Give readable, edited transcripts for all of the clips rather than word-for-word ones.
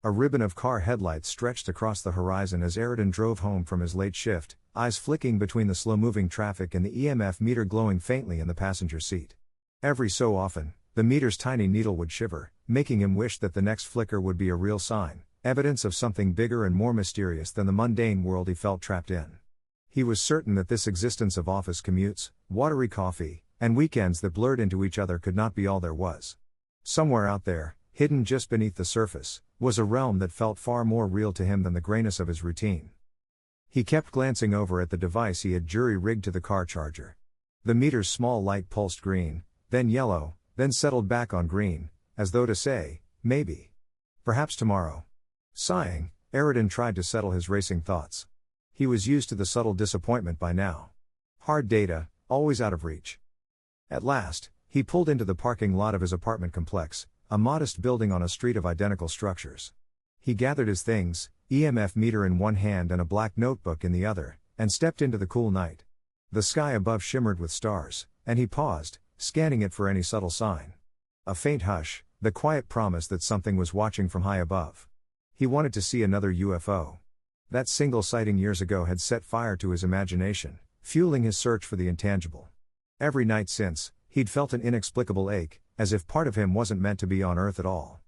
A ribbon of car headlights stretched across the horizon as Aridin drove home from his late shift, eyes flicking between the slow-moving traffic and the EMF meter glowing faintly in the passenger seat. Every so often, the meter's tiny needle would shiver, making him wish that the next flicker would be a real sign, evidence of something bigger and more mysterious than the mundane world he felt trapped in. He was certain that this existence of office commutes, watery coffee, and weekends that blurred into each other could not be all there was. Somewhere out there, hidden just beneath the surface, was a realm that felt far more real to him than the grayness of his routine. He kept glancing over at the device he had jury-rigged to the car charger. The meter's small light pulsed green, then yellow, then settled back on green, as though to say, maybe. Perhaps tomorrow. Sighing, Aridin tried to settle his racing thoughts. He was used to the subtle disappointment by now. Hard data, always out of reach. At last, he pulled into the parking lot of his apartment complex, a modest building on a street of identical structures. He gathered his things, EMF meter in one hand and a black notebook in the other, and stepped into the cool night. The sky above shimmered with stars, and he paused, scanning it for any subtle sign. A faint hush, the quiet promise that something was watching from high above. He wanted to see another UFO. That single sighting years ago had set fire to his imagination, fueling his search for the intangible. Every night since, he'd felt an inexplicable ache, as if part of him wasn't meant to be on Earth at all.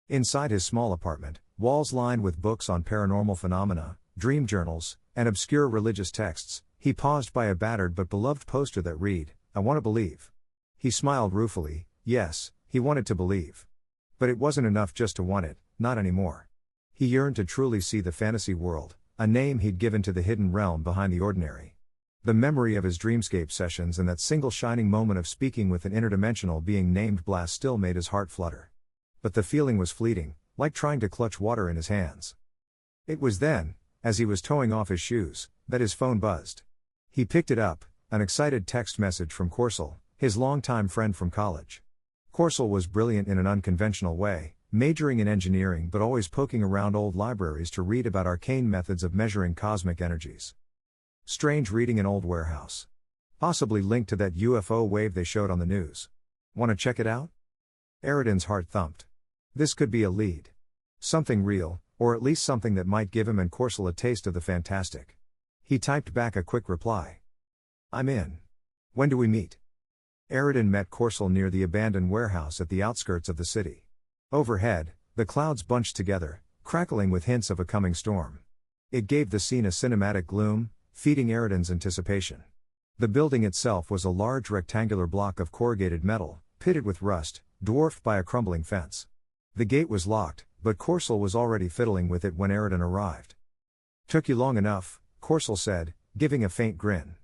Inside his small apartment, walls lined with books on paranormal phenomena, dream journals, and obscure religious texts, he paused by a battered but beloved poster that read, "I want to believe." He smiled ruefully. Yes, he wanted to believe. But it wasn't enough just to want it, not anymore. He yearned to truly see the fantasy world, a name he'd given to the hidden realm behind the ordinary. The memory of his dreamscape sessions and that single shining moment of speaking with an interdimensional being named Blast still made his heart flutter. But the feeling was fleeting, like trying to clutch water in his hands. It was then, as he was towing off his shoes, that his phone buzzed. He picked it up, an excited text message from Corsell, his longtime friend from college. Corsell was brilliant in an unconventional way, majoring in engineering but always poking around old libraries to read about arcane methods of measuring cosmic energies. Strange reading an old warehouse. Possibly linked to that UFO wave they showed on the news. Want to check it out? Aridin's heart thumped. This could be a lead. Something real, or at least something that might give him and Corsell a taste of the fantastic. He typed back a quick reply. I'm in. When do we meet? Aridin met Corsell near the abandoned warehouse at the outskirts of the city. Overhead, the clouds bunched together, crackling with hints of a coming storm. It gave the scene a cinematic gloom, feeding Aridin's anticipation. The building itself was a large rectangular block of corrugated metal, pitted with rust, dwarfed by a crumbling fence. The gate was locked, but Corsell was already fiddling with it when Aridin arrived. Took you long enough, Corsell said, giving a faint grin.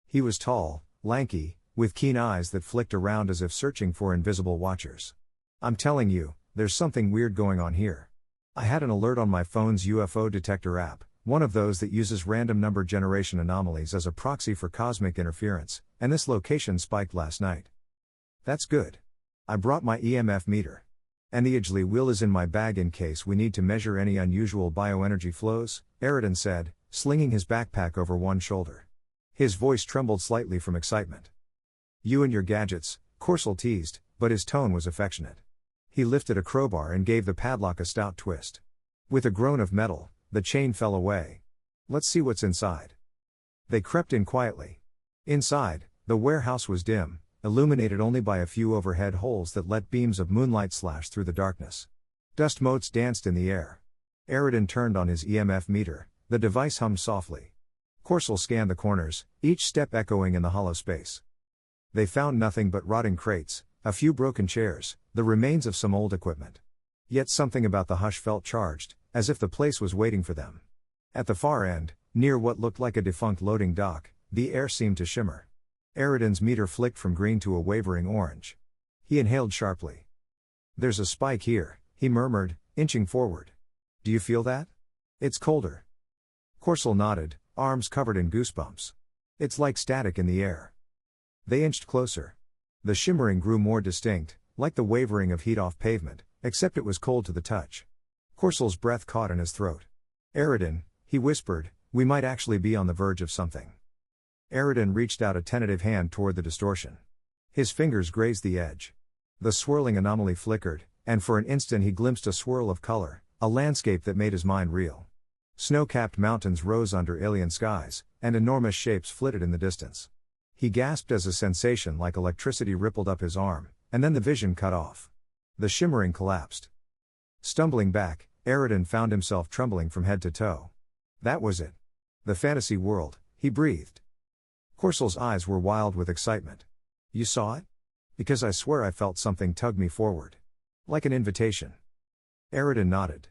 He was tall, lanky, with keen eyes that flicked around as if searching for invisible watchers. I'm telling you, there's something weird going on here. I had an alert on my phone's UFO detector app, one of those that uses random number generation anomalies as a proxy for cosmic interference, and this location spiked last night. That's good. I brought my EMF meter. And the Edgley wheel is in my bag in case we need to measure any unusual bioenergy flows, Aridin said, slinging his backpack over one shoulder. His voice trembled slightly from excitement. You and your gadgets, Corsell teased, but his tone was affectionate. He lifted a crowbar and gave the padlock a stout twist. With a groan of metal, the chain fell away. Let's see what's inside. They crept in quietly. Inside, the warehouse was dim, illuminated only by a few overhead holes that let beams of moonlight slash through the darkness. Dust motes danced in the air. Aridin turned on his EMF meter, the device hummed softly. Corsell scanned the corners, each step echoing in the hollow space. They found nothing but rotting crates, a few broken chairs, the remains of some old equipment. Yet something about the hush felt charged, as if the place was waiting for them. At the far end, near what looked like a defunct loading dock, the air seemed to shimmer. Aridin's meter flicked from green to a wavering orange. He inhaled sharply. There's a spike here, he murmured, inching forward. Do you feel that? It's colder. Corsell nodded, arms covered in goosebumps. It's like static in the air. They inched closer. The shimmering grew more distinct, like the wavering of heat off pavement, except it was cold to the touch. Corsell's breath caught in his throat. Aridin, he whispered, we might actually be on the verge of something. Aridin reached out a tentative hand toward the distortion. His fingers grazed the edge. The swirling anomaly flickered, and for an instant he glimpsed a swirl of color, A landscape that made his mind reel. Snow-capped mountains rose under alien skies, and enormous shapes flitted in the distance. He gasped as a sensation like electricity rippled up his arm, and then the vision cut off. The shimmering collapsed. Stumbling back, Aridin found himself trembling from head to toe. That was it. The fantasy world, he breathed. Corsel's eyes were wild with excitement. You saw it? Because I swear I felt something tug me forward. Like an invitation. Aridin nodded.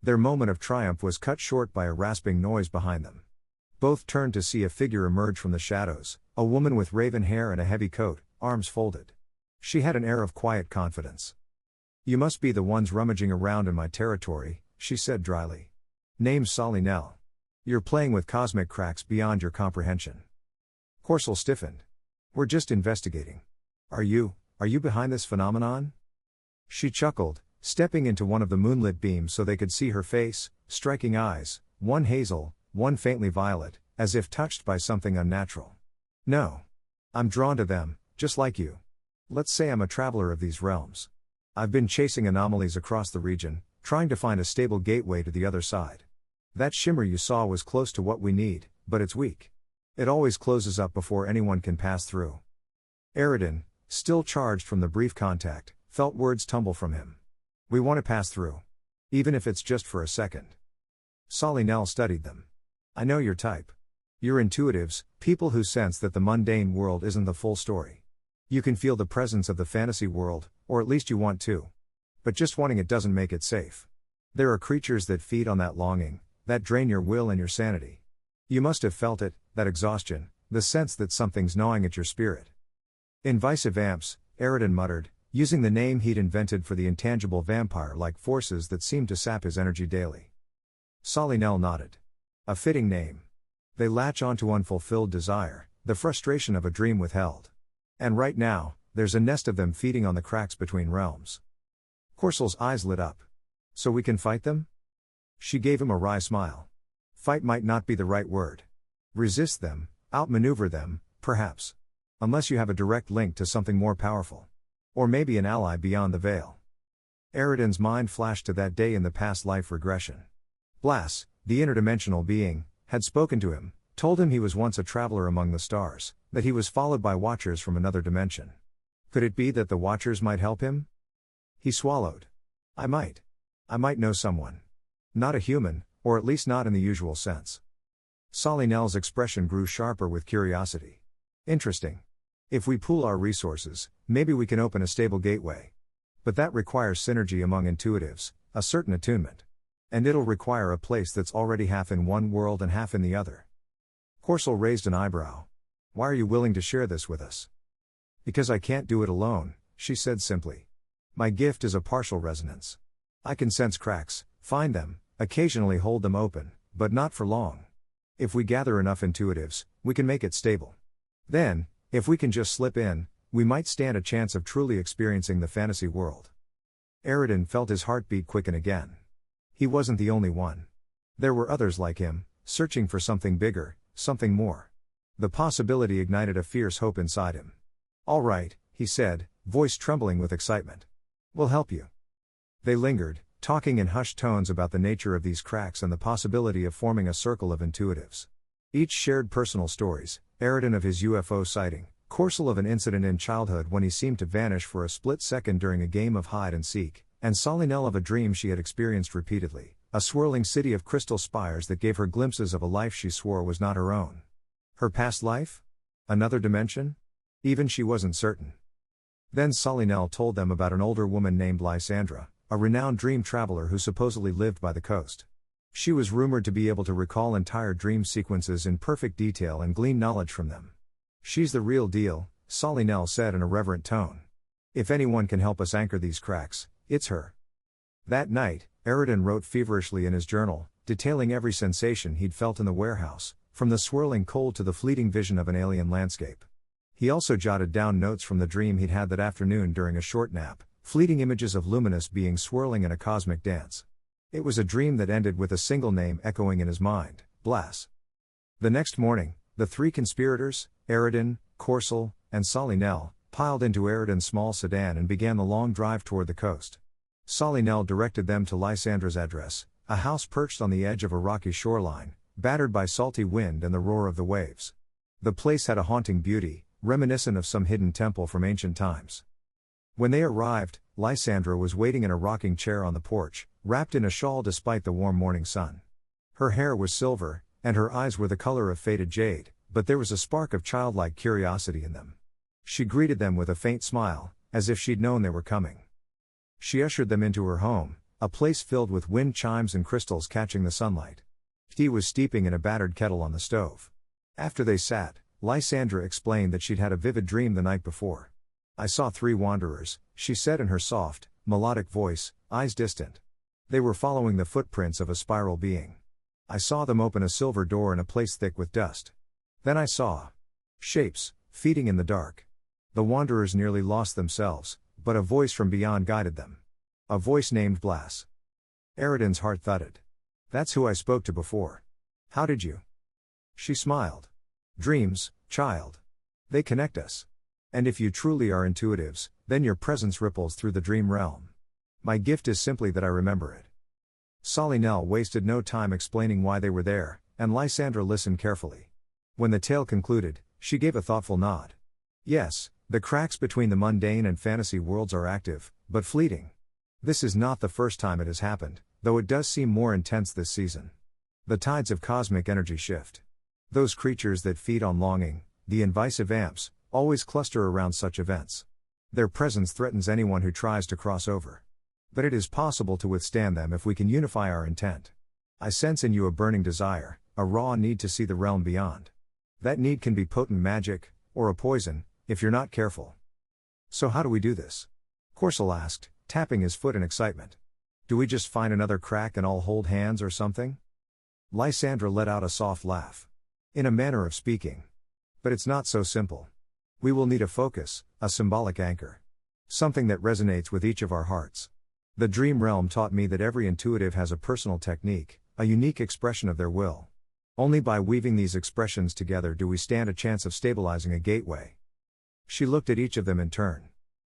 Their moment of triumph was cut short by a rasping noise behind them. Both turned to see a figure emerge from the shadows, a woman with raven hair and a heavy coat, arms folded. She had an air of quiet confidence. You must be the ones rummaging around in my territory, she said dryly. Name's Solly Nell. You're playing with cosmic cracks beyond your comprehension. Corsel stiffened. We're just investigating. Are you behind this phenomenon? She chuckled, stepping into one of the moonlit beams so they could see her face, striking eyes, one hazel, one faintly violet, as if touched by something unnatural. No. I'm drawn to them, just like you. Let's say I'm a traveler of these realms. I've been chasing anomalies across the region, trying to find a stable gateway to the other side. That shimmer you saw was close to what we need, but it's weak. It always closes up before anyone can pass through. Aridin, still charged from the brief contact, felt words tumble from him. We want to pass through. Even if it's just for a second. Solly Nell studied them. I know your type. You're intuitives, people who sense that the mundane world isn't the full story. You can feel the presence of the fantasy world, or at least you want to. But just wanting it doesn't make it safe. There are creatures that feed on that longing, that drain your will and your sanity. You must have felt it, that exhaustion, the sense that something's gnawing at your spirit. Invisive amps, Aridin muttered, using the name he'd invented for the intangible vampire-like forces that seemed to sap his energy daily. Solly Nell nodded. A fitting name. They latch onto unfulfilled desire, the frustration of a dream withheld. And right now, there's a nest of them feeding on the cracks between realms. Corsel's eyes lit up. So we can fight them? She gave him a wry smile. Fight might not be the right word. Resist them, outmaneuver them, perhaps. Unless you have a direct link to something more powerful. Or maybe an ally beyond the veil. Aridin's mind flashed to that day in the past life regression. Blas, the interdimensional being, had spoken to him, told him he was once a traveler among the stars, that he was followed by watchers from another dimension. Could it be that the watchers might help him? He swallowed. I might know someone. Not a human, or at least not in the usual sense. Solly Nell's expression grew sharper with curiosity. Interesting. If we pool our resources, maybe we can open a stable gateway. But that requires synergy among intuitives, a certain attunement. And it'll require a place that's already half in one world and half in the other. Corsel raised an eyebrow. Why are you willing to share this with us? Because I can't do it alone, she said simply. My gift is a partial resonance. I can sense cracks, find them, occasionally hold them open, but not for long. If we gather enough intuitives, we can make it stable. Then, if we can just slip in, we might stand a chance of truly experiencing the fantasy world. Aridin felt his heartbeat quicken again. He wasn't the only one. There were others like him, searching for something bigger, something more. The possibility ignited a fierce hope inside him. All right, he said, voice trembling with excitement. We'll help you. They lingered, talking in hushed tones about the nature of these cracks and the possibility of forming a circle of intuitives. Each shared personal stories, Aridin of his UFO sighting, Corsel of an incident in childhood when he seemed to vanish for a split second during a game of hide and seek, and Solly Nell of a dream she had experienced repeatedly, a swirling city of crystal spires that gave her glimpses of a life she swore was not her own. Her past life? Another dimension? Even she wasn't certain. Then Solly Nell told them about an older woman named Lysandra, a renowned dream traveler who supposedly lived by the coast. She was rumored to be able to recall entire dream sequences in perfect detail and glean knowledge from them. She's the real deal, Solly Nell said in a reverent tone. If anyone can help us anchor these cracks, it's her. That night, Aridin wrote feverishly in his journal, detailing every sensation he'd felt in the warehouse, from the swirling cold to the fleeting vision of an alien landscape. He also jotted down notes from the dream he'd had that afternoon during a short nap, fleeting images of luminous beings swirling in a cosmic dance. It was a dream that ended with a single name echoing in his mind, Blas. The next morning, the three conspirators, Aridin, Corsel, and Solly Nell, piled into Aridin's small sedan and began the long drive toward the coast. Solinel directed them to Lysandra's address, a house perched on the edge of a rocky shoreline, battered by salty wind and the roar of the waves. The place had a haunting beauty, reminiscent of some hidden temple from ancient times. When they arrived, Lysandra was waiting in a rocking chair on the porch, wrapped in a shawl despite the warm morning sun. Her hair was silver, and her eyes were the color of faded jade, but there was a spark of childlike curiosity in them. She greeted them with a faint smile, as if she'd known they were coming. She ushered them into her home, a place filled with wind chimes and crystals catching the sunlight. Tea was steeping in a battered kettle on the stove. After they sat, Lysandra explained that she'd had a vivid dream the night before. "I saw 3 wanderers," she said in her soft, melodic voice, eyes distant. "They were following the footprints of a spiral being. I saw them open a silver door in a place thick with dust. Then I saw shapes, feeding in the dark. The wanderers nearly lost themselves, but a voice from beyond guided them. A voice named Blas." Eridan's heart thudded. "That's who I spoke to before. How did you?" She smiled. "Dreams, child. They connect us. And if you truly are intuitives, then your presence ripples through the dream realm. My gift is simply that I remember it." Solinel wasted no time explaining why they were there, and Lysandra listened carefully. When the tale concluded, she gave a thoughtful nod. "Yes, the cracks between the mundane and fantasy worlds are active, but fleeting. This is not the first time it has happened, though it does seem more intense this season. The tides of cosmic energy shift. Those creatures that feed on longing, the invisive amps, always cluster around such events. Their presence threatens anyone who tries to cross over. But it is possible to withstand them if we can unify our intent. I sense in you a burning desire, a raw need to see the realm beyond. That need can be potent magic, or a poison, if you're not careful." "So how do we do this?" Corcel asked, tapping his foot in excitement. "Do we just find another crack and all hold hands or something?" Lysandra let out a soft laugh. "In a manner of speaking. But it's not so simple. We will need a focus, a symbolic anchor. Something that resonates with each of our hearts. The dream realm taught me that every intuitive has a personal technique, a unique expression of their will. Only by weaving these expressions together do we stand a chance of stabilizing a gateway." She looked at each of them in turn.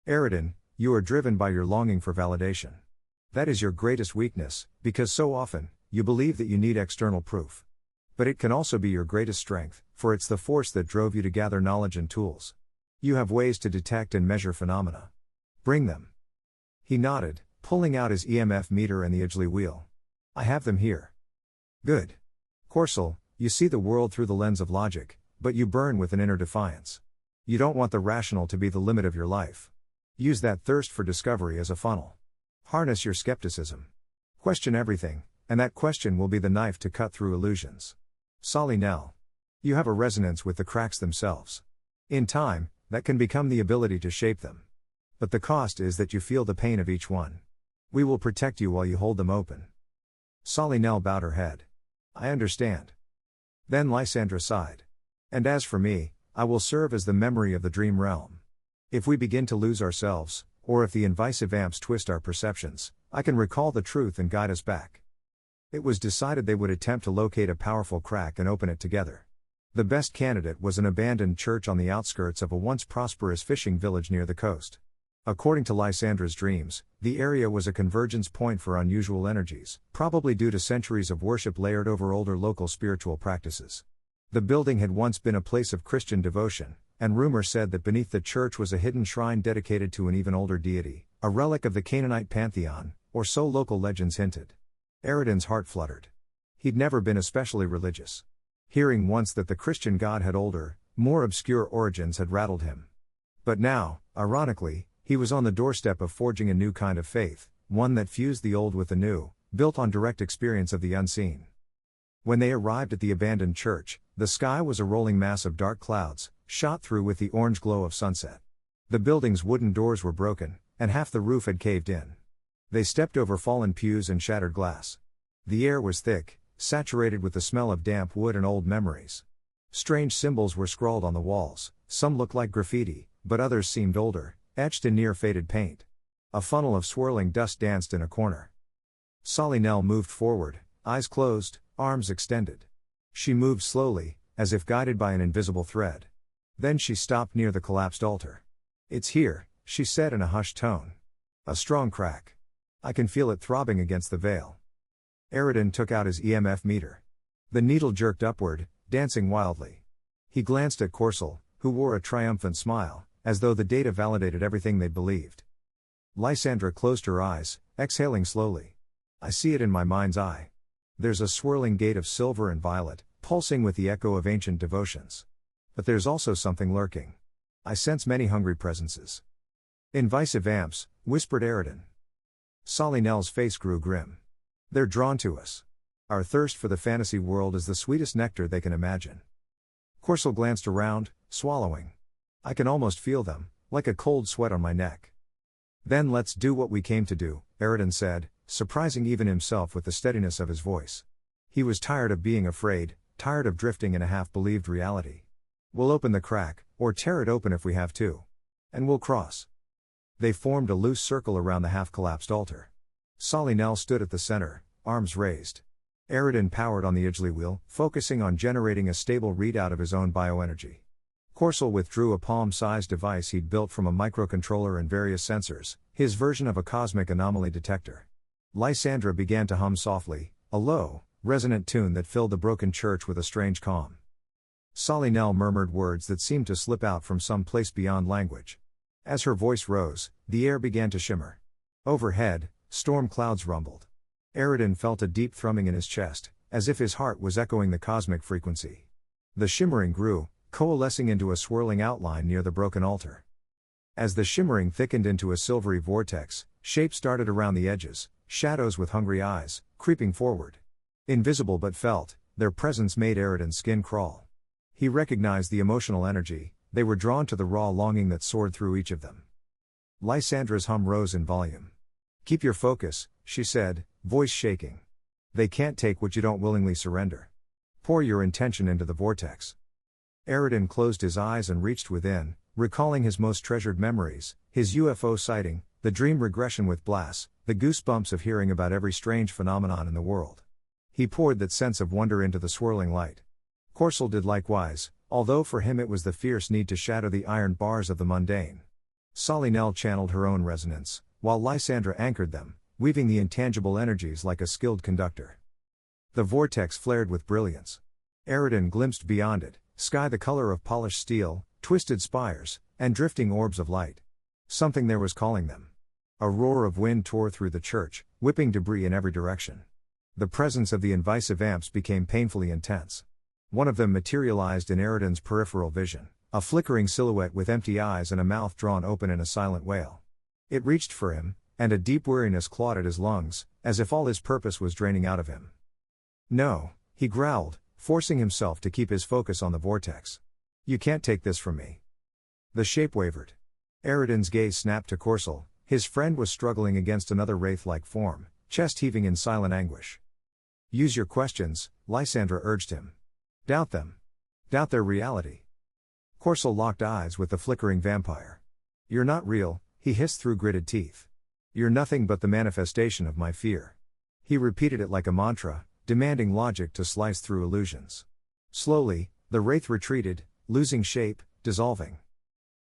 "Eridan, you are driven by your longing for validation. That is your greatest weakness, because so often, you believe that you need external proof. But it can also be your greatest strength, for it's the force that drove you to gather knowledge and tools. You have ways to detect and measure phenomena. Bring them." He nodded, pulling out his EMF meter and the Idgely wheel. "I have them here." "Good. Corcel, you see the world through the lens of logic, but you burn with an inner defiance. You don't want the rational to be the limit of your life. Use that thirst for discovery as a funnel. Harness your skepticism. Question everything, and that question will be the knife to cut through illusions. Solinel. You have a resonance with the cracks themselves. In time, that can become the ability to shape them. But the cost is that you feel the pain of each one. We will protect you while you hold them open." Solinel bowed her head. "I understand." Then Lysandra sighed. "And as for me, I will serve as the memory of the dream realm. If we begin to lose ourselves, or if the invisive amps twist our perceptions, I can recall the truth and guide us back." It was decided they would attempt to locate a powerful crack and open it together. The best candidate was an abandoned church on the outskirts of a once prosperous fishing village near the coast. According to Lysandra's dreams, the area was a convergence point for unusual energies, probably due to centuries of worship layered over older local spiritual practices. The building had once been a place of Christian devotion, and rumor said that beneath the church was a hidden shrine dedicated to an even older deity, a relic of the Canaanite pantheon, or so local legends hinted. Eridan's heart fluttered. He'd never been especially religious. Hearing once that the Christian god had older, more obscure origins had rattled him. But now, ironically, he was on the doorstep of forging a new kind of faith, one that fused the old with the new, built on direct experience of the unseen. When they arrived at the abandoned church, the sky was a rolling mass of dark clouds, shot through with the orange glow of sunset. The building's wooden doors were broken, and half the roof had caved in. They stepped over fallen pews and shattered glass. The air was thick, saturated with the smell of damp wood and old memories. Strange symbols were scrawled on the walls, some looked like graffiti, but others seemed older, etched in near-faded paint. A funnel of swirling dust danced in a corner. Solinel moved forward, eyes closed, arms extended. She moved slowly, as if guided by an invisible thread. Then she stopped near the collapsed altar. "It's here," she said in a hushed tone. A strong crack. I can feel it throbbing against the veil. Aridin took out his EMF meter. The needle jerked upward, dancing wildly. He glanced at Corcel, who wore a triumphant smile, as though the data validated everything they'd believed. Lysandra closed her eyes, exhaling slowly. I see it in my mind's eye. There's a swirling gate of silver and violet, pulsing with the echo of ancient devotions. But there's also something lurking. I sense many hungry presences. Invisive amps, whispered Aridin. Solinel's face grew grim. They're drawn to us. Our thirst for the fantasy world is the sweetest nectar they can imagine. Corcel glanced around, swallowing. I can almost feel them, like a cold sweat on my neck. Then let's do what we came to do, Aridin said, surprising even himself with the steadiness of his voice. He was tired of being afraid, tired of drifting in a half-believed reality. We'll open the crack, or tear it open if we have to. And we'll cross. They formed a loose circle around the half-collapsed altar. Solinel stood at the center, arms raised. Aridin powered on the Idgely wheel, focusing on generating a stable readout of his own bioenergy. Corcel withdrew a palm-sized device he'd built from a microcontroller and various sensors, his version of a cosmic anomaly detector. Lysandra began to hum softly, a low, resonant tune that filled the broken church with a strange calm. Solinel murmured words that seemed to slip out from some place beyond language. As her voice rose, the air began to shimmer. Overhead, storm clouds rumbled. Aridin felt a deep thrumming in his chest, as if his heart was echoing the cosmic frequency. The shimmering grew, coalescing into a swirling outline near the broken altar. As the shimmering thickened into a silvery vortex, shapes darted around the edges, shadows with hungry eyes, creeping forward. Invisible but felt, their presence made Aridin's skin crawl. He recognized the emotional energy, they were drawn to the raw longing that soared through each of them. Lysandra's hum rose in volume. Keep your focus, she said, voice shaking. They can't take what you don't willingly surrender. Pour your intention into the vortex. Aridin closed his eyes and reached within, recalling his most treasured memories, his UFO sighting, the dream regression with Blas, the goosebumps of hearing about every strange phenomenon in the world. He poured that sense of wonder into the swirling light. Corcel did likewise, although for him it was the fierce need to shatter the iron bars of the mundane. Solinel channeled her own resonance, while Lysandra anchored them, weaving the intangible energies like a skilled conductor. The vortex flared with brilliance. Aridin glimpsed beyond it, sky the color of polished steel, twisted spires, and drifting orbs of light. Something there was calling them. A roar of wind tore through the church, whipping debris in every direction. The presence of the invisive amps became painfully intense. One of them materialized in Aridin's peripheral vision, a flickering silhouette with empty eyes and a mouth drawn open in a silent wail. It reached for him, and a deep weariness clawed at his lungs, as if all his purpose was draining out of him. No, he growled, forcing himself to keep his focus on the vortex. You can't take this from me. The shape wavered. Aridin's gaze snapped to Corcel. His friend was struggling against another wraith-like form, chest heaving in silent anguish. Use your questions, Lysandra urged him. Doubt them. Doubt their reality. Corcel locked eyes with the flickering vampire. You're not real, he hissed through gritted teeth. You're nothing but the manifestation of my fear. He repeated it like a mantra, demanding logic to slice through illusions. Slowly, the wraith retreated, losing shape, dissolving.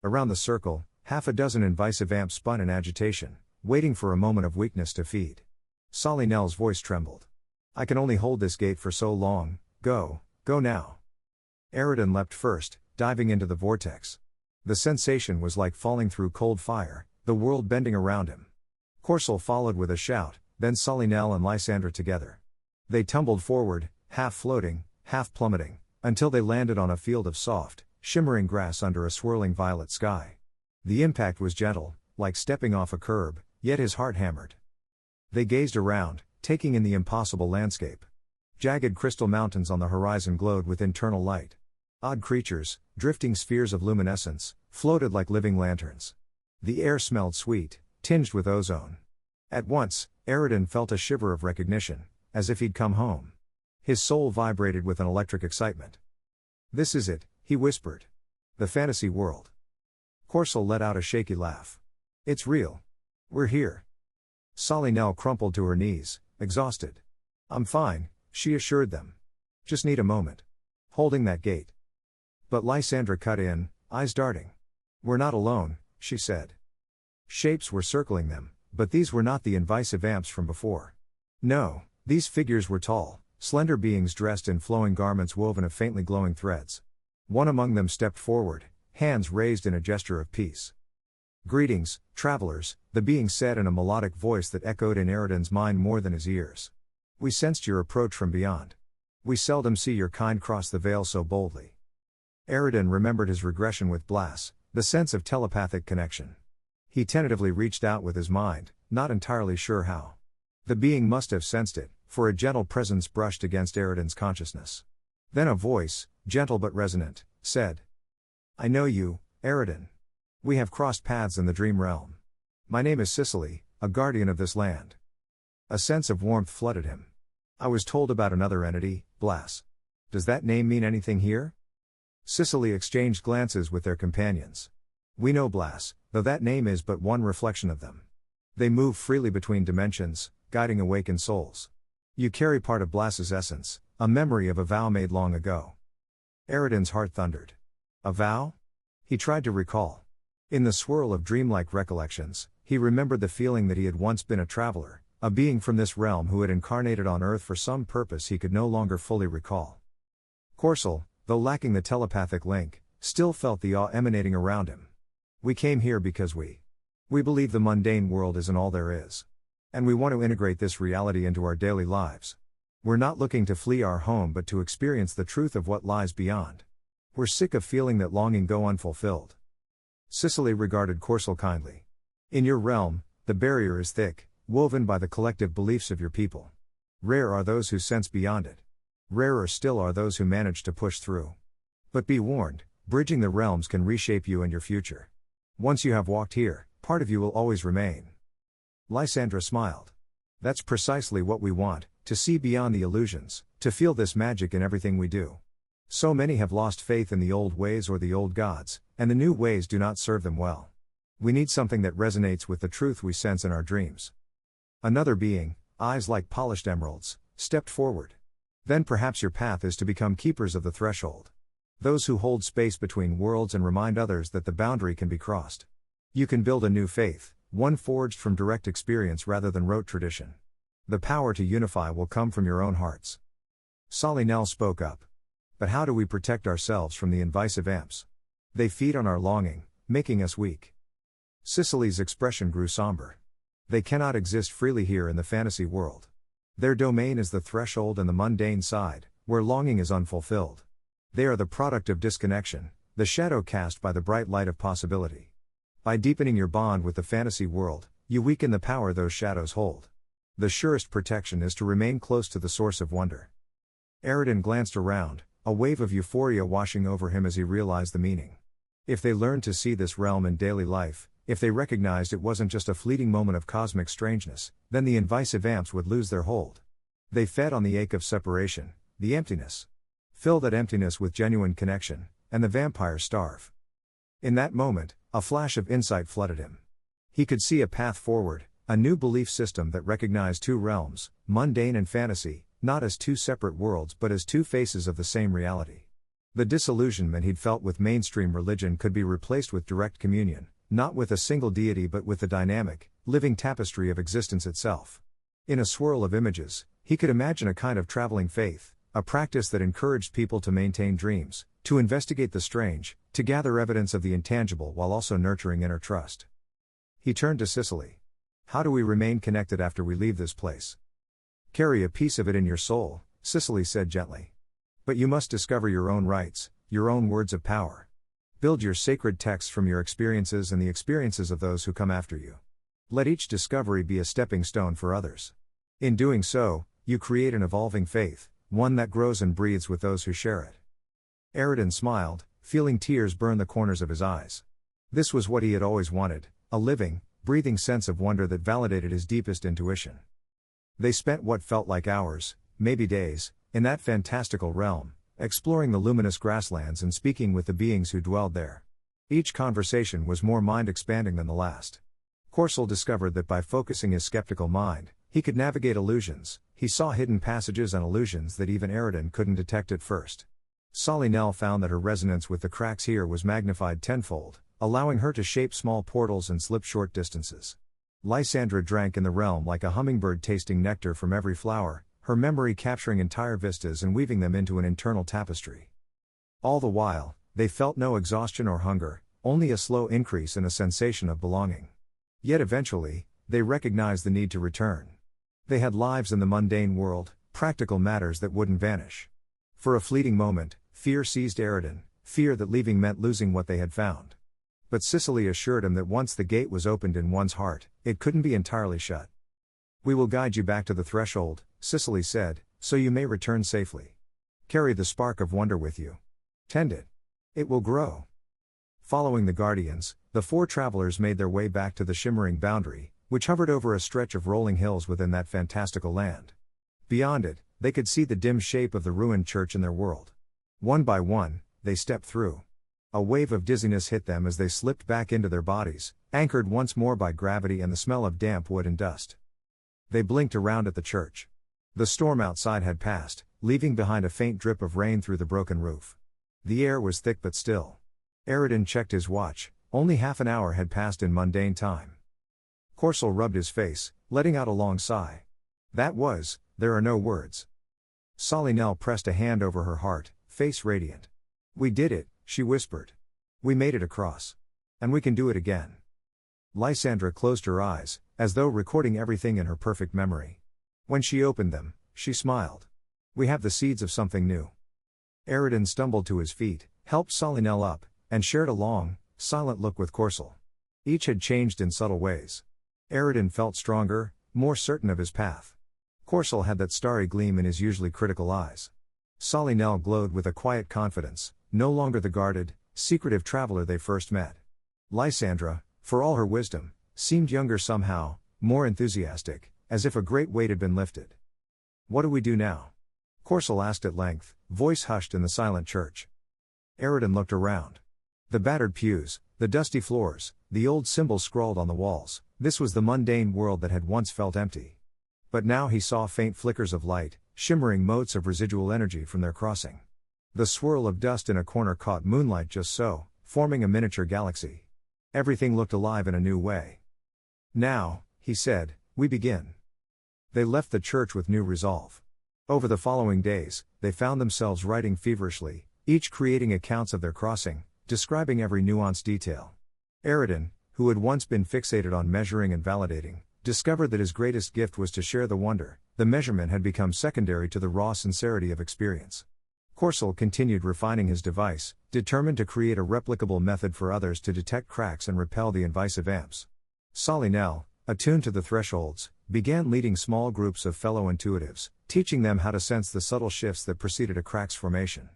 Around the circle, half a dozen invisive amps spun in agitation, waiting for a moment of weakness to feed. Solinel's voice trembled. I can only hold this gate for so long, go now. Aridin leapt first, diving into the vortex. The sensation was like falling through cold fire, the world bending around him. Corcel followed with a shout, then Solinel and Lysandra together. They tumbled forward, half floating, half plummeting, until they landed on a field of soft, shimmering grass under a swirling violet sky. The impact was gentle, like stepping off a curb, yet his heart hammered. They gazed around, taking in the impossible landscape. Jagged crystal mountains on the horizon glowed with internal light. Odd creatures, drifting spheres of luminescence, floated like living lanterns. The air smelled sweet, tinged with ozone. At once, Aridin felt a shiver of recognition, as if he'd come home. His soul vibrated with an electric excitement. This is it, he whispered. The fantasy world. Corcel let out a shaky laugh. It's real. We're here. Solinel crumpled to her knees, exhausted. I'm fine, she assured them. Just need a moment. Holding that gate. But Lysandra cut in, eyes darting. We're not alone, she said. Shapes were circling them, but these were not the invisive amps from before. No, these figures were tall, slender beings dressed in flowing garments woven of faintly glowing threads. One among them stepped forward, hands raised in a gesture of peace. "Greetings, travelers," the being said in a melodic voice that echoed in Eridan's mind more than his ears. "We sensed your approach from beyond. We seldom see your kind cross the veil so boldly." Eridan remembered his regression with Blas, the sense of telepathic connection. He tentatively reached out with his mind, not entirely sure how. The being must have sensed it, for a gentle presence brushed against Eridan's consciousness. Then a voice, gentle but resonant, said, "I know you, Eridan. We have crossed paths in the dream realm. My name is Sicily, a guardian of this land." A sense of warmth flooded him. "I was told about another entity, Blas. Does that name mean anything here?" Sicily exchanged glances with their companions. "We know Blas, though that name is but one reflection of them. They move freely between dimensions, guiding awakened souls. You carry part of Blas's essence, a memory of a vow made long ago." Eridan's heart thundered. A vow? He tried to recall. In the swirl of dreamlike recollections, he remembered the feeling that he had once been a traveler, a being from this realm who had incarnated on Earth for some purpose he could no longer fully recall. Corcel, though lacking the telepathic link, still felt the awe emanating around him. "We came here because we believe the mundane world isn't all there is. And we want to integrate this reality into our daily lives. We're not looking to flee our home but to experience the truth of what lies beyond. We're sick of feeling that longing go unfulfilled." Sicily regarded Corcel kindly. "In your realm, the barrier is thick, woven by the collective beliefs of your people. Rare are those who sense beyond it. Rarer still are those who manage to push through. But be warned, bridging the realms can reshape you and your future. Once you have walked here, part of you will always remain." Lysandra smiled. "That's precisely what we want, to see beyond the illusions, to feel this magic in everything we do. So many have lost faith in the old ways or the old gods, and the new ways do not serve them well. We need something that resonates with the truth we sense in our dreams." Another being, eyes like polished emeralds, stepped forward. "Then perhaps your path is to become keepers of the threshold. Those who hold space between worlds and remind others that the boundary can be crossed. You can build a new faith, one forged from direct experience rather than rote tradition. The power to unify will come from your own hearts." Salinel spoke up. "But how do we protect ourselves from the invisive amps? They feed on our longing, making us weak." Sicily's expression grew somber. "They cannot exist freely here in the fantasy world. Their domain is the threshold and the mundane side, where longing is unfulfilled. They are the product of disconnection, the shadow cast by the bright light of possibility. By deepening your bond with the fantasy world, you weaken the power those shadows hold. The surest protection is to remain close to the source of wonder." Eridan glanced around, a wave of euphoria washing over him as he realized the meaning. If they learned to see this realm in daily life, if they recognized it wasn't just a fleeting moment of cosmic strangeness, then the invisive amps would lose their hold. They fed on the ache of separation, the emptiness. Fill that emptiness with genuine connection, and the vampires starve. In that moment, a flash of insight flooded him. He could see a path forward, a new belief system that recognized two realms, mundane and fantasy, not as two separate worlds but as two faces of the same reality. The disillusionment he'd felt with mainstream religion could be replaced with direct communion, not with a single deity but with the dynamic, living tapestry of existence itself. In a swirl of images, he could imagine a kind of traveling faith, a practice that encouraged people to maintain dreams, to investigate the strange, to gather evidence of the intangible while also nurturing inner trust. He turned to Sicily. "How do we remain connected after we leave this place?" "Carry a piece of it in your soul," Sicily said gently. "But you must discover your own rights, your own words of power. Build your sacred texts from your experiences and the experiences of those who come after you. Let each discovery be a stepping stone for others. In doing so, you create an evolving faith, one that grows and breathes with those who share it." Eridan smiled, feeling tears burn the corners of his eyes. This was what he had always wanted, a living, breathing sense of wonder that validated his deepest intuition. They spent what felt like hours, maybe days, in that fantastical realm, exploring the luminous grasslands and speaking with the beings who dwelled there. Each conversation was more mind-expanding than the last. Corcel discovered that by focusing his skeptical mind, he could navigate illusions. He saw hidden passages and illusions that even Eridan couldn't detect at first. Salinel found that her resonance with the cracks here was magnified tenfold, allowing her to shape small portals and slip short distances. Lysandra drank in the realm like a hummingbird tasting nectar from every flower, her memory capturing entire vistas and weaving them into an internal tapestry. All the while, they felt no exhaustion or hunger, only a slow increase in a sensation of belonging. Yet eventually, they recognized the need to return. They had lives in the mundane world, practical matters that wouldn't vanish. For a fleeting moment, fear seized Aridin, fear that leaving meant losing what they had found. But Cicely assured him that once the gate was opened in one's heart, it couldn't be entirely shut. "We will guide you back to the threshold," Cicely said, "so you may return safely. Carry the spark of wonder with you. Tend it. It will grow." Following the guardians, the four travelers made their way back to the shimmering boundary, which hovered over a stretch of rolling hills within that fantastical land. Beyond it, they could see the dim shape of the ruined church in their world. One by one, they stepped through. A wave of dizziness hit them as they slipped back into their bodies, anchored once more by gravity and the smell of damp wood and dust. They blinked around at the church. The storm outside had passed, leaving behind a faint drip of rain through the broken roof. The air was thick but still. Aridin checked his watch, only half an hour had passed in mundane time. Corcel rubbed his face, letting out a long sigh. There are no words. Solinel pressed a hand over her heart, face radiant. "We did it," she whispered. "We made it across. And we can do it again." Lysandra closed her eyes, as though recording everything in her perfect memory. When she opened them, she smiled. "We have the seeds of something new." Aridin stumbled to his feet, helped Solinel up, and shared a long, silent look with Corcel. Each had changed in subtle ways. Aridin felt stronger, more certain of his path. Corcel had that starry gleam in his usually critical eyes. Solinel glowed with a quiet confidence, no longer the guarded, secretive traveler they first met. Lysandra, for all her wisdom, seemed younger somehow, more enthusiastic, as if a great weight had been lifted. "What do we do now?" Corcel asked at length, voice hushed in the silent church. Aridin looked around. The battered pews, the dusty floors, the old symbols scrawled on the walls, this was the mundane world that had once felt empty. But now he saw faint flickers of light, shimmering motes of residual energy from their crossing. The swirl of dust in a corner caught moonlight just so, forming a miniature galaxy. Everything looked alive in a new way. "Now," he said, "we begin." They left the church with new resolve. Over the following days, they found themselves writing feverishly, each creating accounts of their crossing, describing every nuanced detail. Aridin, who had once been fixated on measuring and validating, discovered that his greatest gift was to share the wonder. The measurement had become secondary to the raw sincerity of experience. Corcel continued refining his device, determined to create a replicable method for others to detect cracks and repel the invasive amps. Solinel, attuned to the thresholds, began leading small groups of fellow intuitives, teaching them how to sense the subtle shifts that preceded a crack's formation.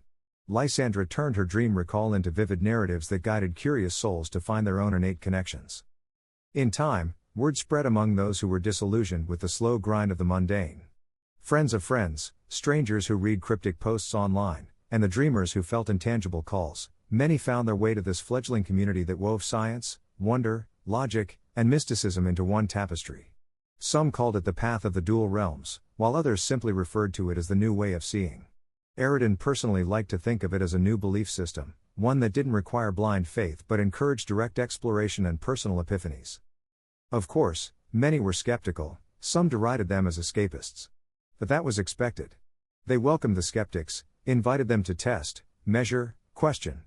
Lysandra turned her dream recall into vivid narratives that guided curious souls to find their own innate connections. In time, word spread among those who were disillusioned with the slow grind of the mundane. Friends of friends, strangers who read cryptic posts online, and the dreamers who felt intangible calls, many found their way to this fledgling community that wove science, wonder, logic, and mysticism into one tapestry. Some called it the path of the dual realms, while others simply referred to it as the new way of seeing. Aridin personally liked to think of it as a new belief system, one that didn't require blind faith but encouraged direct exploration and personal epiphanies. Of course, many were skeptical, some derided them as escapists. But that was expected. They welcomed the skeptics, invited them to test, measure, question.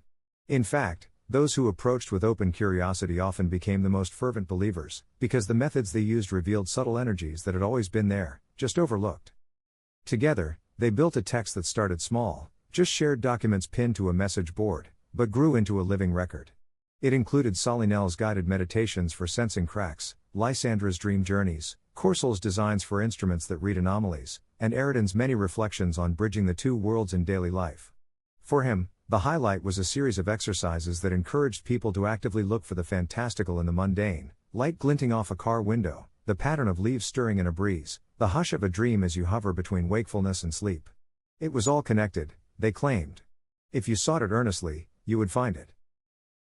In fact, those who approached with open curiosity often became the most fervent believers, because the methods they used revealed subtle energies that had always been there, just overlooked. Together, they built a text that started small, just shared documents pinned to a message board, but grew into a living record. It included Solinel's guided meditations for sensing cracks, Lysandra's dream journeys, Corcel's designs for instruments that read anomalies, and Aridin's many reflections on bridging the two worlds in daily life. For him, the highlight was a series of exercises that encouraged people to actively look for the fantastical in the mundane, light glinting off a car window, the pattern of leaves stirring in a breeze, the hush of a dream as you hover between wakefulness and sleep. It was all connected, they claimed. If you sought it earnestly, you would find it.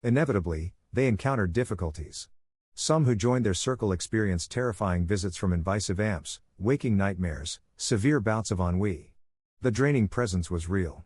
Inevitably, they encountered difficulties. Some who joined their circle experienced terrifying visits from invasive amps, waking nightmares, severe bouts of ennui. The draining presence was real.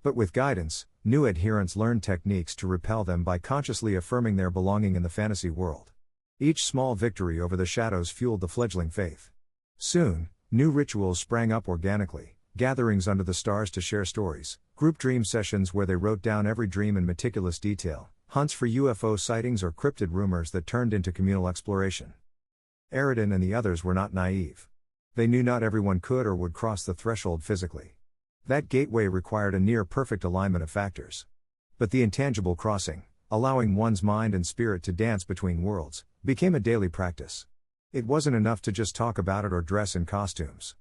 But with guidance, new adherents learned techniques to repel them by consciously affirming their belonging in the fantasy world. Each small victory over the shadows fueled the fledgling faith. Soon, new rituals sprang up organically, gatherings under the stars to share stories, group dream sessions where they wrote down every dream in meticulous detail, hunts for UFO sightings or cryptid rumors that turned into communal exploration. Aridin and the others were not naive. They knew not everyone could or would cross the threshold physically. That gateway required a near-perfect alignment of factors. But the intangible crossing, allowing one's mind and spirit to dance between worlds, became a daily practice. It wasn't enough to just talk about it or dress in costumes.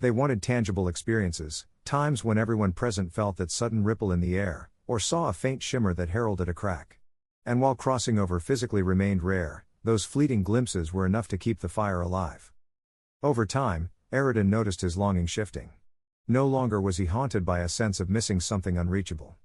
They wanted tangible experiences, times when everyone present felt that sudden ripple in the air, or saw a faint shimmer that heralded a crack. And while crossing over physically remained rare, those fleeting glimpses were enough to keep the fire alive. Over time, Aridin noticed his longing shifting. No longer was he haunted by a sense of missing something unreachable.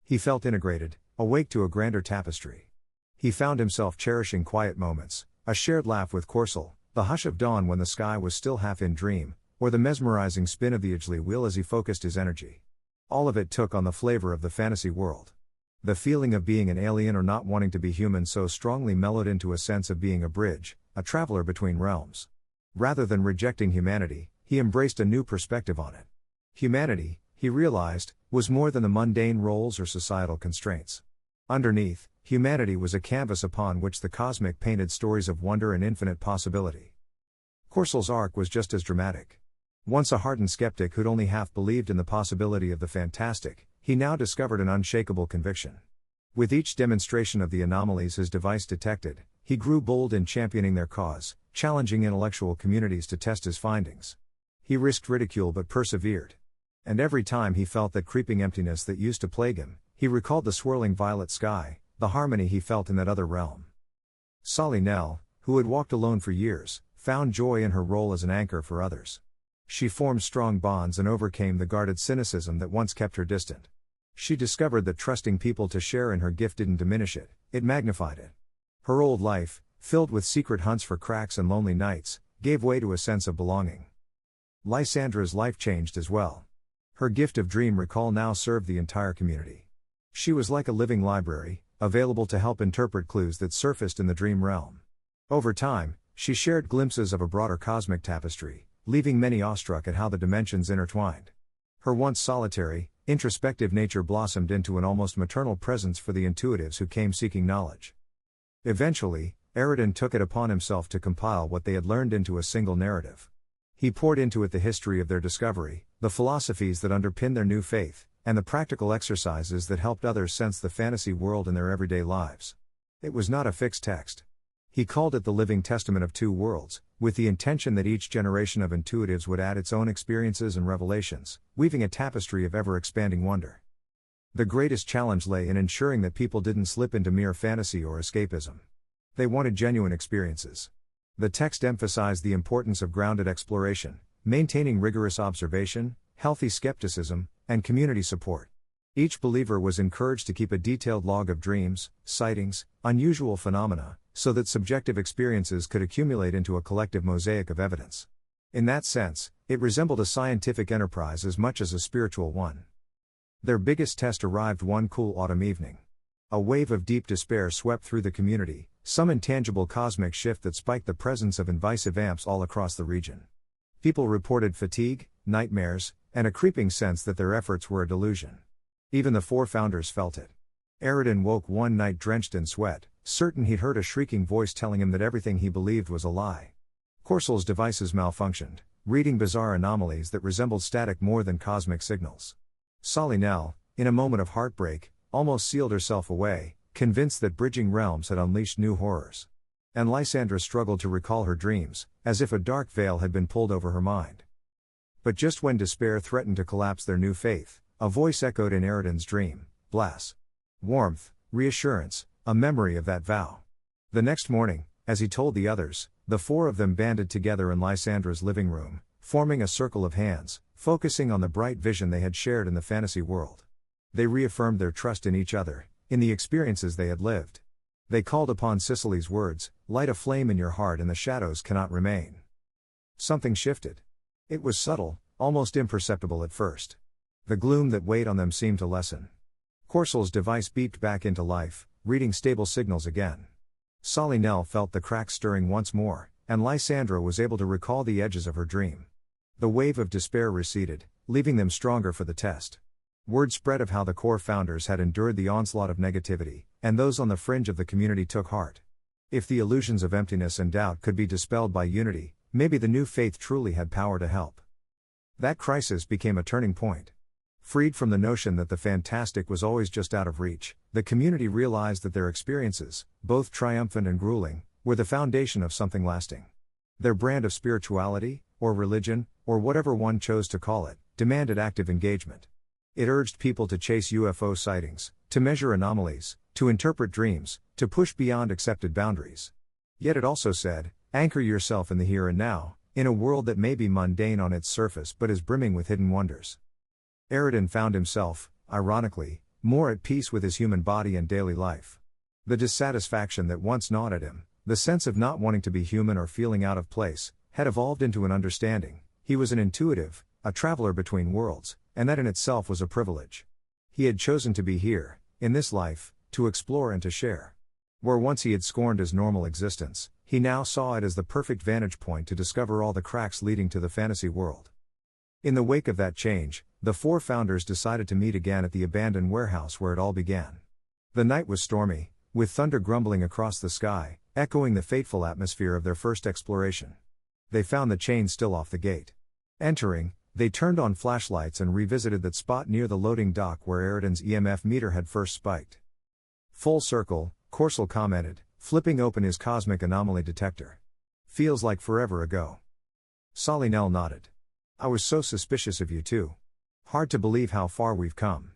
He felt integrated, awake to a grander tapestry. He found himself cherishing quiet moments, a shared laugh with Corsul, the hush of dawn when the sky was still half in dream, or the mesmerizing spin of the Ijli wheel as he focused his energy. All of it took on the flavor of the fantasy world. The feeling of being an alien or not wanting to be human so strongly mellowed into a sense of being a bridge, a traveler between realms. Rather than rejecting humanity, he embraced a new perspective on it. Humanity, he realized, was more than the mundane roles or societal constraints. Underneath, humanity was a canvas upon which the cosmic painted stories of wonder and infinite possibility. Corsul's arc was just as dramatic. Once a hardened skeptic who'd only half believed in the possibility of the fantastic, he now discovered an unshakable conviction. With each demonstration of the anomalies his device detected, he grew bold in championing their cause, challenging intellectual communities to test his findings. He risked ridicule but persevered. And every time he felt that creeping emptiness that used to plague him, he recalled the swirling violet sky, the harmony he felt in that other realm. Sally Nell, who had walked alone for years, found joy in her role as an anchor for others. She formed strong bonds and overcame the guarded cynicism that once kept her distant. She discovered that trusting people to share in her gift didn't diminish it, it magnified it. Her old life, filled with secret hunts for cracks and lonely nights, gave way to a sense of belonging. Lysandra's life changed as well. Her gift of dream recall now served the entire community. She was like a living library, available to help interpret clues that surfaced in the dream realm. Over time, she shared glimpses of a broader cosmic tapestry, leaving many awestruck at how the dimensions intertwined. Her once solitary, introspective nature blossomed into an almost maternal presence for the intuitives who came seeking knowledge. Eventually, Aridin took it upon himself to compile what they had learned into a single narrative. He poured into it the history of their discovery, the philosophies that underpinned their new faith, and the practical exercises that helped others sense the fantasy world in their everyday lives. It was not a fixed text. He called it the living testament of two worlds, with the intention that each generation of intuitives would add its own experiences and revelations, weaving a tapestry of ever-expanding wonder. The greatest challenge lay in ensuring that people didn't slip into mere fantasy or escapism. They wanted genuine experiences. The text emphasized the importance of grounded exploration, maintaining rigorous observation, healthy skepticism, and community support. Each believer was encouraged to keep a detailed log of dreams, sightings, unusual phenomena, so that subjective experiences could accumulate into a collective mosaic of evidence. In that sense, it resembled a scientific enterprise as much as a spiritual one. Their biggest test arrived one cool autumn evening. A wave of deep despair swept through the community, some intangible cosmic shift that spiked the presence of invasive amps all across the region. People reported fatigue, nightmares, and a creeping sense that their efforts were a delusion. Even the four founders felt it. Aridin woke one night drenched in sweat, certain he'd heard a shrieking voice telling him that everything he believed was a lie. Corsul's devices malfunctioned, reading bizarre anomalies that resembled static more than cosmic signals. Sally Nell, in a moment of heartbreak, almost sealed herself away, convinced that bridging realms had unleashed new horrors. And Lysandra struggled to recall her dreams, as if a dark veil had been pulled over her mind. But just when despair threatened to collapse their new faith, a voice echoed in Aridin's dream, Blas. Warmth, reassurance, a memory of that vow. The next morning, as he told the others, the four of them banded together in Lysandra's living room, forming a circle of hands, focusing on the bright vision they had shared in the fantasy world. They reaffirmed their trust in each other, in the experiences they had lived. They called upon Cicely's words, light a flame in your heart and the shadows cannot remain. Something shifted. It was subtle, almost imperceptible at first. The gloom that weighed on them seemed to lessen. Corsul's device beeped back into life, reading stable signals again. Solly Nell felt the cracks stirring once more, and Lysandra was able to recall the edges of her dream. The wave of despair receded, leaving them stronger for the test. Word spread of how the core founders had endured the onslaught of negativity, and those on the fringe of the community took heart. If the illusions of emptiness and doubt could be dispelled by unity, maybe the new faith truly had power to help. That crisis became a turning point. Freed from the notion that the fantastic was always just out of reach, the community realized that their experiences, both triumphant and grueling, were the foundation of something lasting. Their brand of spirituality, or religion, or whatever one chose to call it, demanded active engagement. It urged people to chase UFO sightings, to measure anomalies, to interpret dreams, to push beyond accepted boundaries. Yet it also said, anchor yourself in the here and now, in a world that may be mundane on its surface but is brimming with hidden wonders. Aridin found himself, ironically, more at peace with his human body and daily life. The dissatisfaction that once gnawed at him, the sense of not wanting to be human or feeling out of place, had evolved into an understanding. He was an intuitive, a traveler between worlds, and that in itself was a privilege. He had chosen to be here, in this life, to explore and to share. Where once he had scorned his normal existence, he now saw it as the perfect vantage point to discover all the cracks leading to the fantasy world. In the wake of that change, the four founders decided to meet again at the abandoned warehouse where it all began. The night was stormy, with thunder grumbling across the sky, echoing the fateful atmosphere of their first exploration. They found the chain still off the gate. Entering, they turned on flashlights and revisited that spot near the loading dock where Aridin's EMF meter had first spiked. Full circle, Corsel commented, flipping open his cosmic anomaly detector. Feels like forever ago. Solly Nell nodded. I was so suspicious of you too. Hard to believe how far we've come.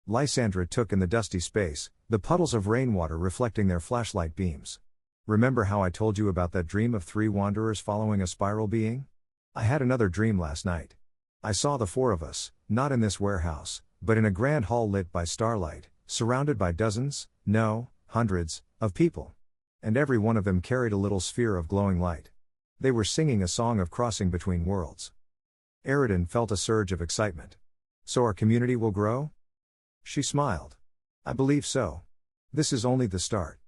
Lysandra took in the dusty space, the puddles of rainwater reflecting their flashlight beams. Remember how I told you about that dream of 3 wanderers following a spiral being? I had another dream last night. I saw the 4 of us, not in this warehouse, but in a grand hall lit by starlight, surrounded by dozens, no, hundreds, of people. And every one of them carried a little sphere of glowing light. They were singing a song of crossing between worlds. Aridin felt a surge of excitement. So our community will grow? She smiled. I believe so. This is only the start.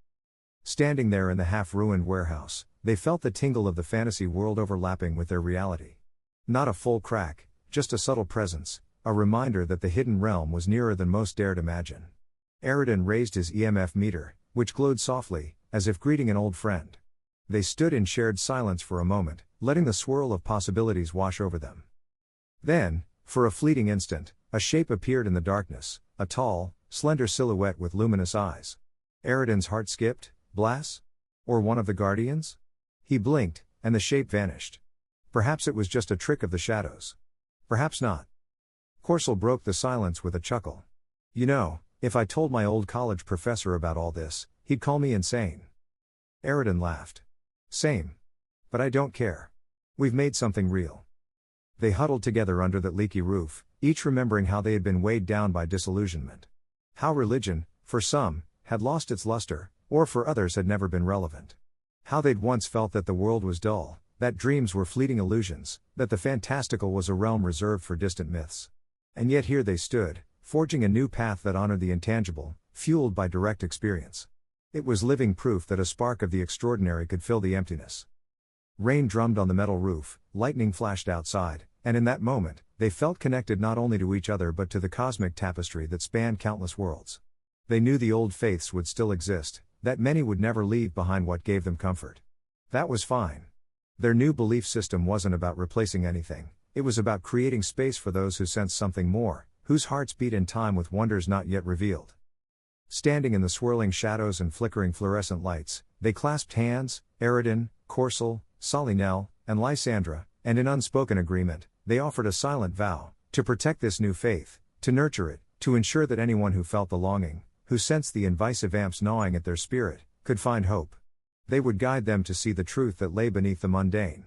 Standing there in the half-ruined warehouse, they felt the tingle of the fantasy world overlapping with their reality. Not a full crack, just a subtle presence, a reminder that the hidden realm was nearer than most dared imagine. Aridin raised his EMF meter, which glowed softly, as if greeting an old friend. They stood in shared silence for a moment, letting the swirl of possibilities wash over them. Then, for a fleeting instant, a shape appeared in the darkness, a tall, slender silhouette with luminous eyes. Aridin's heart skipped. Blas? Or one of the guardians? He blinked, and the shape vanished. Perhaps it was just a trick of the shadows. Perhaps not. Corsel broke the silence with a chuckle. You know, if I told my old college professor about all this, he'd call me insane. Aridin laughed. Same. But I don't care. We've made something real. They huddled together under that leaky roof, each remembering how they had been weighed down by disillusionment. How religion, for some, had lost its luster, or for others had never been relevant. How they'd once felt that the world was dull, that dreams were fleeting illusions, that the fantastical was a realm reserved for distant myths. And yet here they stood, forging a new path that honored the intangible, fueled by direct experience. It was living proof that a spark of the extraordinary could fill the emptiness. Rain drummed on the metal roof, lightning flashed outside, and in that moment, they felt connected not only to each other but to the cosmic tapestry that spanned countless worlds. They knew the old faiths would still exist, that many would never leave behind what gave them comfort. That was fine. Their new belief system wasn't about replacing anything, it was about creating space for those who sensed something more, whose hearts beat in time with wonders not yet revealed. Standing in the swirling shadows and flickering fluorescent lights, they clasped hands, Aridin, Corsel, Solly Nell, and Lysandra, and in unspoken agreement, they offered a silent vow, to protect this new faith, to nurture it, to ensure that anyone who felt the longing, who sensed the invisive amps gnawing at their spirit, could find hope. They would guide them to see the truth that lay beneath the mundane.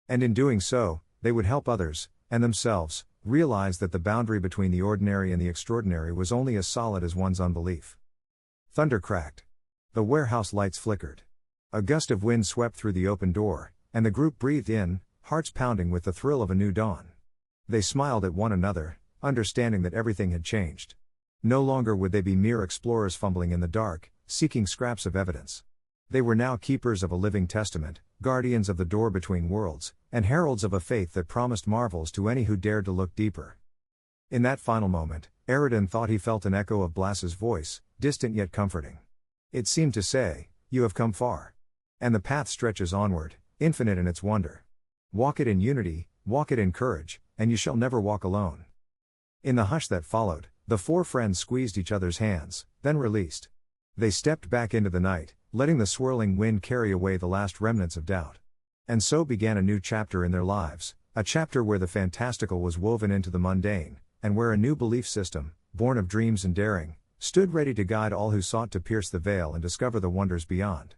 And in doing so, they would help others, and themselves, realize that the boundary between the ordinary and the extraordinary was only as solid as one's unbelief. Thunder cracked. The warehouse lights flickered. A gust of wind swept through the open door, and the group breathed in, hearts pounding with the thrill of a new dawn. They smiled at one another, understanding that everything had changed. No longer would they be mere explorers fumbling in the dark, seeking scraps of evidence. They were now keepers of a living testament, guardians of the door between worlds, and heralds of a faith that promised marvels to any who dared to look deeper. In that final moment, Eridan thought he felt an echo of Blas's voice, distant yet comforting. It seemed to say, "You have come far. And the path stretches onward, infinite in its wonder. Walk it in unity, walk it in courage, and you shall never walk alone." In the hush that followed, the four friends squeezed each other's hands, then released. They stepped back into the night, letting the swirling wind carry away the last remnants of doubt. And so began a new chapter in their lives, a chapter where the fantastical was woven into the mundane, and where a new belief system, born of dreams and daring, stood ready to guide all who sought to pierce the veil and discover the wonders beyond.